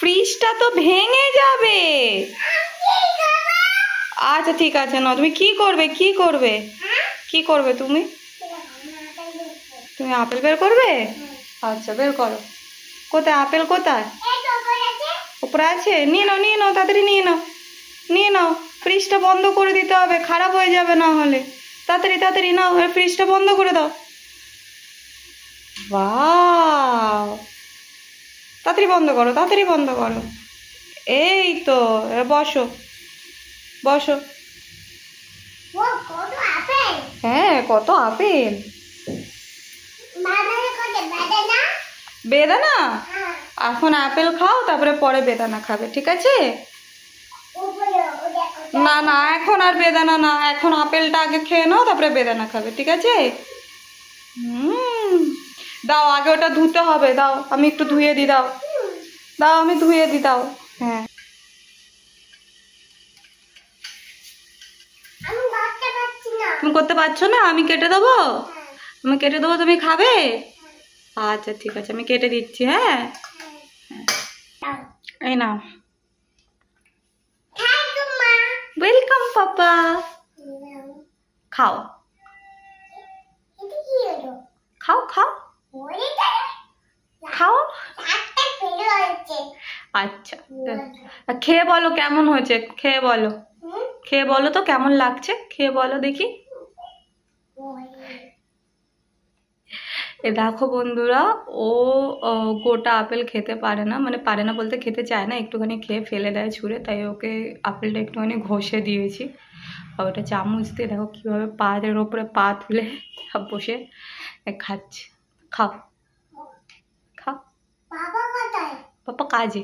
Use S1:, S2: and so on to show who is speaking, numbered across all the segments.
S1: ফ্রিজটা তো ভেঙে যাবে। আচ্ছা ঠিক আছে না, তুমি কি করবে কি করবে কি করবে তুমি? তুমি আপেল বের করবে? আচ্ছা বের করো। কোথায় আপেল কোথায়? উপরে আছে, নিয়ে নাও তাড়াতাড়ি নিয়ে নাও। ফ্রিজটা বন্ধ করে দিতে হবে, খারাপ হয়ে যাবে না হলে। তাড়াতাড়ি নাও, ফ্রিজটা বন্ধ করে দাও। বাহ, তাড়াতাড়ি বন্ধ করো। এই তো, বসো। হ্যাঁ, কত আপেল। বেদানা? এখন আপেল খাও, তারপরে পরে বেদানা খাবে, ঠিক আছে? না এখন আর বেদানা না, এখন আপেলটা আগে খেয়ে নাও, তারপরে বেদানা খাবে, ঠিক আছে? দাও, আগে ওটা ধুতে হবে, দাও আমি একটু ধুয়ে দিই, দাও আমি ধুয়ে দিই, দাও। হ্যাঁ, তুমি করতে পারছো না? আমি কেটে দেবো, তুমি খাবে? আচ্ছা ঠিক আছে, আমি কেটে দিচ্ছি। হ্যাঁ, এই নাও। ওয়েলকাম পাপা, খাও। আচ্ছা, খেয়ে বলো কেমন হয়েছে, খেয়ে বলো তো কেমন লাগছে, খেয়ে বলো দেখি। এ দেখো বন্ধুরা, ও গোটা আপেল খেতে পারে না, মানে পারে না বলতে খেতে চায় না, একটুখানি খেয়ে ফেলে দেয় ছুঁড়ে, তাই ওকে আপেলটা একটুখানি ঘষে দিয়েছি। আর ওটা চামচ দিয়ে দেখো কীভাবে পায়ের ওপরে পা তুলে বসে খাচ্ছে। খাও। পাপা কাজে।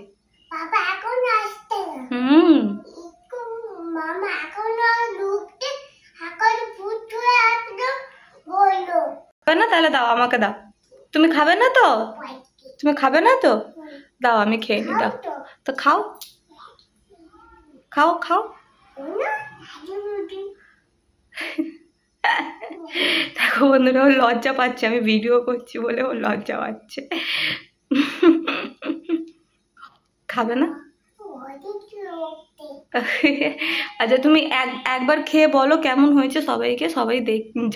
S1: না তাহলে দাও, আমাকে দাও। তুমি খাবে না তো? দাও আমি খেয়ে নি, দাও তো, খাও। দেখো বন্ধুরা, ও লজ্জা পাচ্ছে, আমি ভিডিও করছি বলে ও লজ্জা পাচ্ছে। খাবে না? আচ্ছা তুমি একবার খেয়ে বলো কেমন হয়েছে, সবাই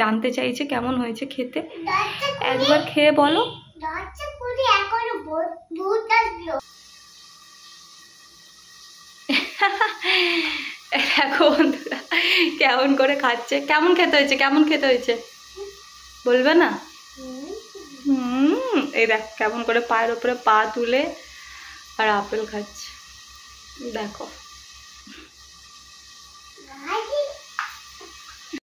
S1: জানতে চাইছে কেমন হয়েছে খেতে। একবার খেয়ে বলো। দেখো বন্ধুরা কেমন করে খাচ্ছে। কেমন খেতে হয়েছে বলবে না? এই দেখ কেমন করে পায়ের উপরে পা তুলে আর আপেল খাচ্ছে, দেখো।